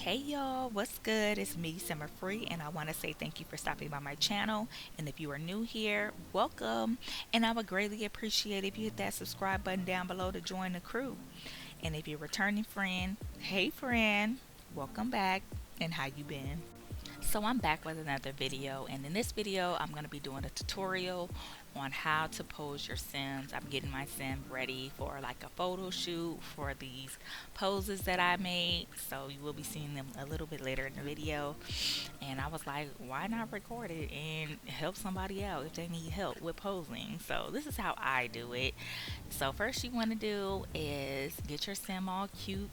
Hey y'all, what's good? It's me, SimmerFree, and I want to say thank you for stopping by my channel. And if you are new here, welcome. And I would greatly appreciate if you hit that subscribe button down below to join the crew. And if you're a returning friend, hey friend, welcome back. And how you been? So I'm back with another video, and in this video I'm going to be doing a tutorial on how to pose your Sims. I'm getting my Sim ready for like a photo shoot for these poses that I made, so you will be seeing them a little bit later in the video. And I was like, why not record it and help somebody out if they need help with posing? So this is how I do it. So first you want to do is get your Sim all cute.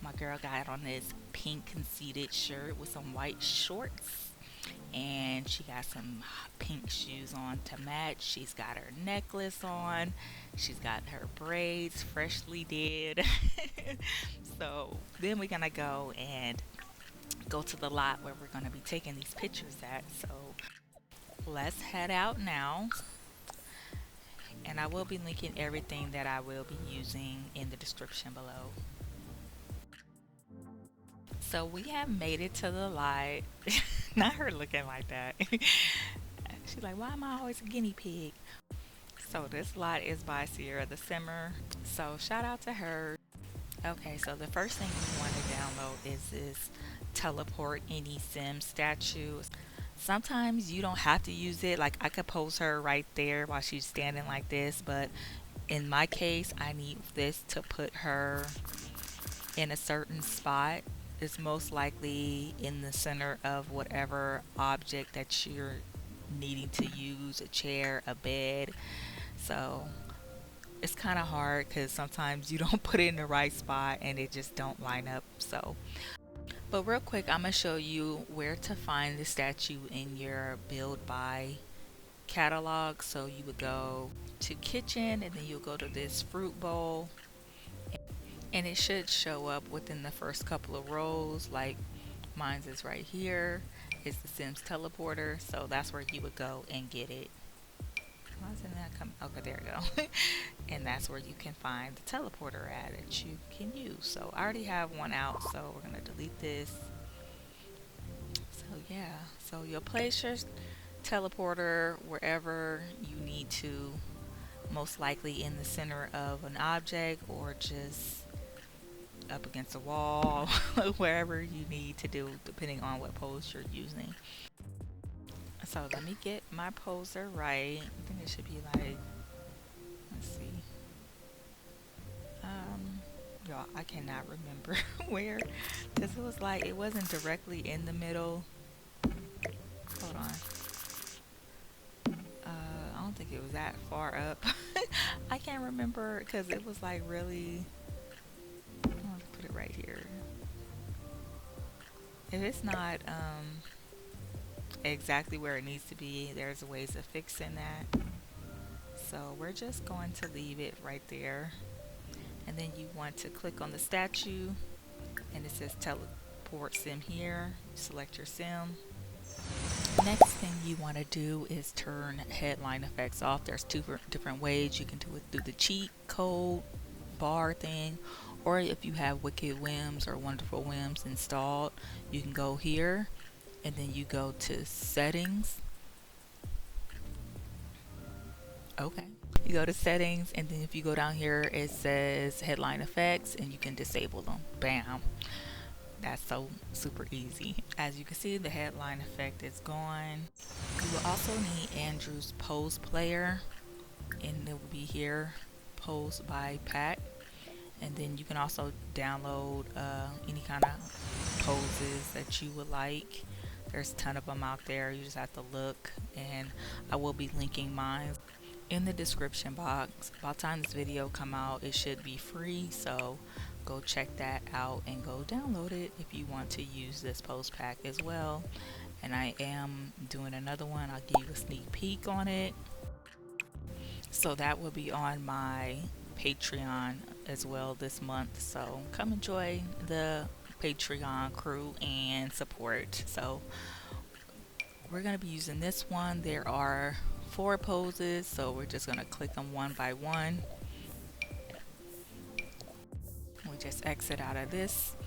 My girl got on this pink conceited shirt with some white shorts, and she got some pink shoes on to match. She's got her necklace on. She's got her braids freshly did. So then we're gonna go to the lot where we're gonna be taking these pictures at. So let's head out now. And I will be linking everything that I will be using in the description below. So we have made it to the lot. Not her looking like that. She's like, why am I always a guinea pig? So this lot is by Sierra the Simmer. So shout out to her. Okay, so the first thing you want to download is this teleport any sim statue. Sometimes you don't have to use it. Like I could pose her right there while she's standing like this, but in my case I need this to put her in a certain spot. Is most likely in the center of whatever object that you're needing to use, a chair, a bed. So it's kind of hard because sometimes you don't put it in the right spot and it just don't line up. So but real quick, I'm gonna show you where to find the statue in your build by catalog. So you would go to kitchen, and then you'll go to this fruit bowl, and it should show up within the first couple of rows. Like mine's is right here. It's the Sims teleporter, so that's where you would go and get it. Why isn't that come? Okay, there we go. And that's where you can find the teleporter at that you can use. So I already have one out, so we're gonna delete this. So yeah, so you'll place your teleporter wherever you need to, most likely in the center of an object or just up against a wall, wherever you need to do, depending on what pose you're using. So let me get my poser right. I think it should be like, let's see. Y'all, I cannot remember where, because it was like, it wasn't directly in the middle. Hold on. I don't think it was that far up. I can't remember because it was like really, I'm gonna put it right here. If it's not exactly where it needs to be, there's ways of fixing that. So we're just going to leave it right there, and then you want to click on the statue, and it says teleport sim here. Select your sim. Next thing you want to do is turn headline effects off. There's two different ways. You can do it through the cheat code bar thing, or if you have Wicked Whims or Wonderful Whims installed, you can go here and then you go to settings. Okay, you go to settings, and then if you go down here it says headline effects, and you can disable them. Bam, that's so super easy. As you can see, the headline effect is gone. You will also need Andrew's pose player, and it will be here, pose by pack. And then you can also download any kind of poses that you would like. There's a ton of them out there. You just have to look, and I will be linking mine in the description box. By the time this video come out, it should be free, so go check that out and go download it if you want to use this pose pack as well. And I am doing another one. I'll give you a sneak peek on it. So that will be on my Patreon as well this month, so come enjoy the Patreon crew and support. So we're going to be using this one. There are 4 poses, so we're just going to click them one by one. We just exit out of this,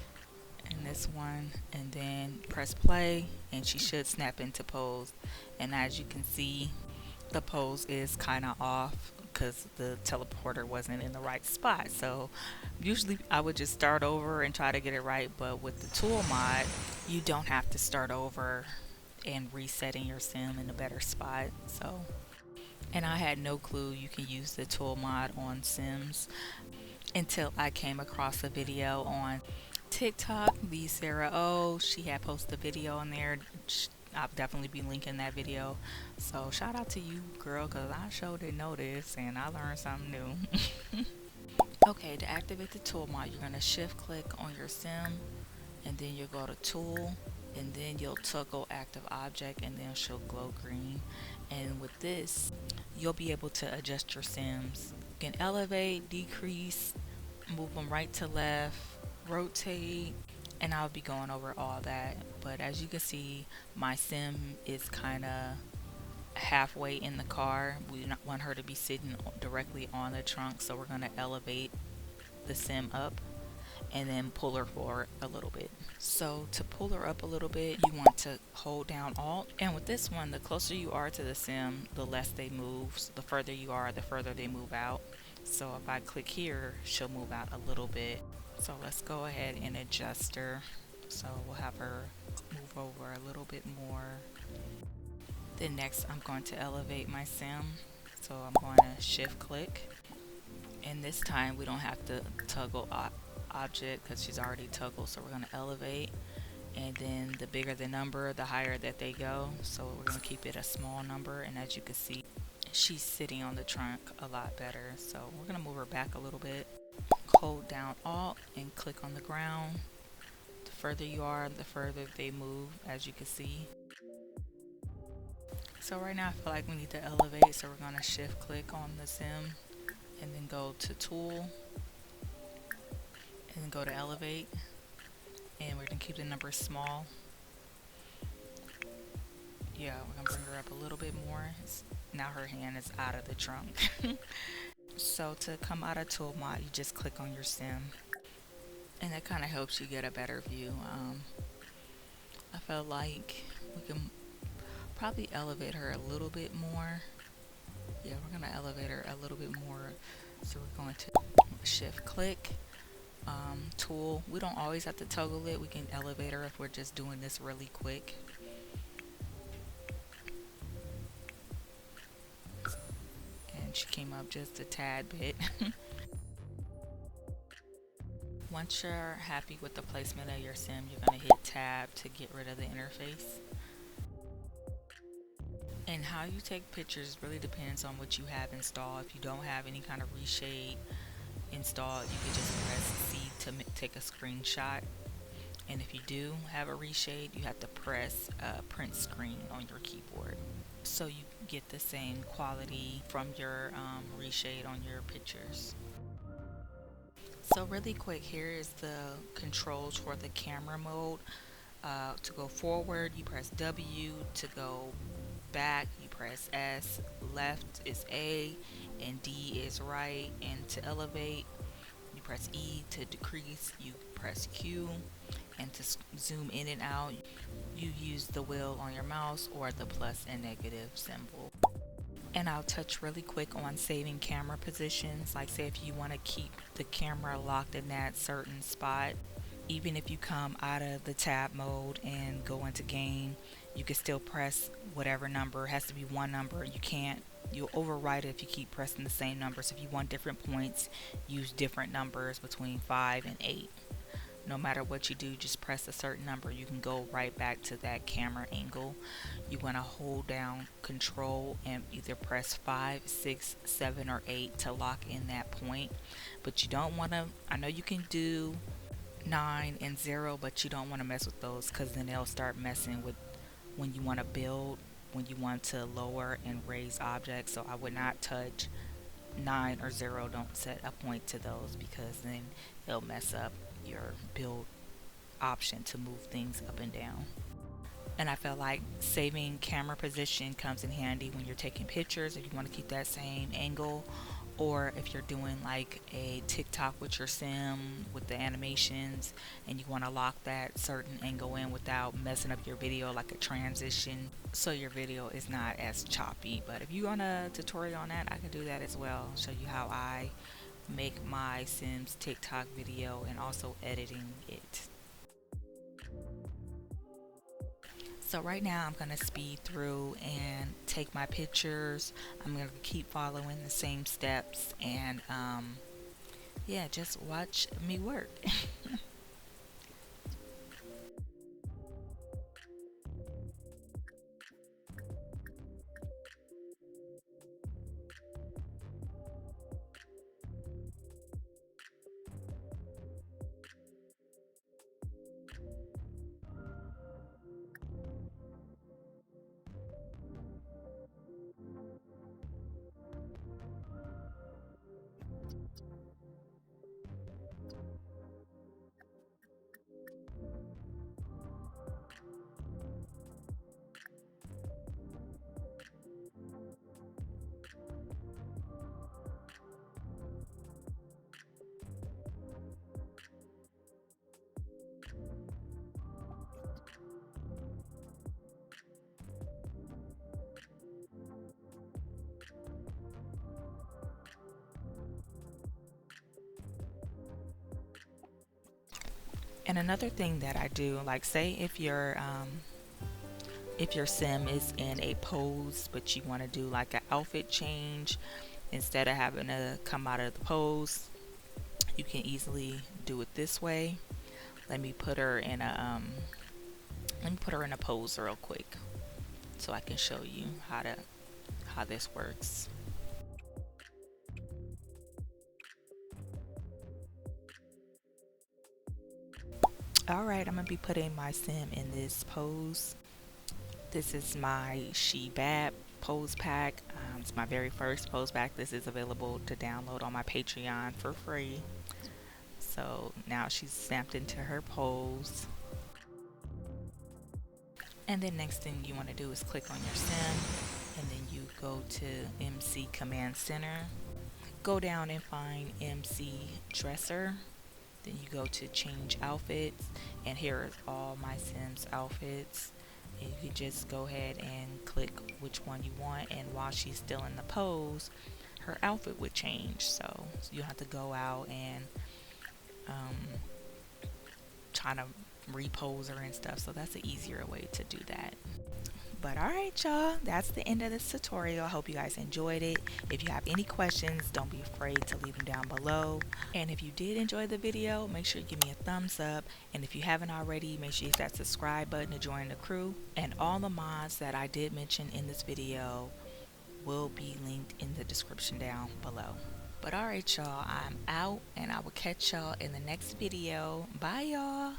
and on this one, and then press play, and she should snap into pose. And as you can see, the pose is kind of off because the teleporter wasn't in the right spot. So usually I would just start over and try to get it right, but with the tool mod, you don't have to start over and resetting your sim in a better spot. So, and I had no clue you can use the tool mod on Sims until I came across a video on TikTok. The Sarah O, she had posted a video on there. I'll definitely be linking that video. So shout out to you, girl, because I sure didn't know this and I learned something new. Okay, to activate the tool mod, you're going to shift click on your sim, and then you'll go to tool, and then you'll toggle active object, and then she'll glow green. And with this, you'll be able to adjust your sims. You can elevate, decrease, move them right to left, rotate, and I'll be going over all that. But as you can see, my sim is kind of halfway in the car. We don't want her to be sitting directly on the trunk, so we're going to elevate the sim up and then pull her forward a little bit. So to pull her up a little bit, you want to hold down Alt, and with this one, the closer you are to the sim, the less they move. So the further you are, the further they move out. So if I click here, she'll move out a little bit. So let's go ahead and adjust her. So we'll have her move over a little bit more. Then next, I'm going to elevate my sim. So I'm going to shift click, and this time we don't have to toggle object because she's already toggled. So we're going to elevate, and then the bigger the number, the higher that they go. So we're going to keep it a small number, and as you can see, she's sitting on the trunk a lot better. So we're going to move her back a little bit. Hold down Alt and click on the ground. The further you are, the further they move, as you can see. So right now I feel like we need to elevate, so we're going to shift click on the sim and then go to tool and then go to elevate, and we're going to keep the number small. Yeah, we're going to bring her up a little bit more. Now her hand is out of the trunk. So to come out of tool mod, you just click on your sim, and that kind of helps you get a better view. I felt like we can probably elevate her a little bit more. Yeah, we're going to elevate her a little bit more. So we're going to shift click, tool. We don't always have to toggle it. We can elevate her if we're just doing this really quick. And she came up just a tad bit. Once you're happy with the placement of your sim, you're going to hit tab to get rid of the interface. And how you take pictures really depends on what you have installed. If you don't have any kind of reshade installed, you can just press C to take a screenshot. And if you do have a reshade, you have to press print screen on your keyboard, so you get the same quality from your reshade on your pictures. So really quick, here is the controls for the camera mode. To go forward, you press W. To go back, you press S. Left is A, and D is right. And to elevate, you press E. To decrease, you press Q. And to zoom in and out, you use the wheel on your mouse or the plus and negative symbol. And I'll touch really quick on saving camera positions. Like, say if you want to keep the camera locked in that certain spot, even if you come out of the tab mode and go into game, you can still press whatever number. It has to be one number. You'll overwrite it if you keep pressing the same numbers. If you want different points, use different numbers between 5 and 8. No matter what you do, just press a certain number. You can go right back to that camera angle. You want to hold down control and either press 5, 6, 7, or 8 to lock in that point. But you don't want to, I know you can do 9 and 0, but you don't want to mess with those, because then they'll start messing with when you want to build, when you want to lower and raise objects. So I would not touch 9 or 0. Don't set a point to those, because then it'll mess up your build option to move things up and down. And I feel like saving camera position comes in handy when you're taking pictures, if you want to keep that same angle, Or if you're doing like a TikTok with your sim with the animations and you want to lock that certain angle in without messing up your video, like a transition, so your video is not as choppy. But if you want a tutorial on that, I can do that as well. Show you how I make my Sims TikTok video and also editing it. So right now I'm gonna speed through and take my pictures. I'm gonna keep following the same steps and yeah, just watch me work. And another thing that I do, like say if your sim is in a pose but you want to do like an outfit change, instead of having to come out of the pose, you can easily do it this way. Let me put her in a pose real quick so I can show you how this works. Alright, I'm gonna be putting my sim in this pose. This is my She Bad pose pack. It's my very first pose pack. This is available to download on my Patreon for free. So now she's snapped into her pose. And then next thing you want to do is click on your sim, and then you go to MC Command Center. Go down and find MC Dresser. Then you go to change outfits, and here are all my Sims outfits. And you can just go ahead and click which one you want, and while she's still in the pose, her outfit would change. So you have to go out and try to repose her and stuff. So that's an easier way to do that. But alright y'all, that's the end of this tutorial. I hope you guys enjoyed it. If you have any questions, don't be afraid to leave them down below. And if you did enjoy the video, make sure you give me a thumbs up. And if you haven't already, make sure you hit that subscribe button to join the crew. And all the mods that I did mention in this video will be linked in the description down below. But alright y'all, I'm out and I will catch y'all in the next video. Bye y'all.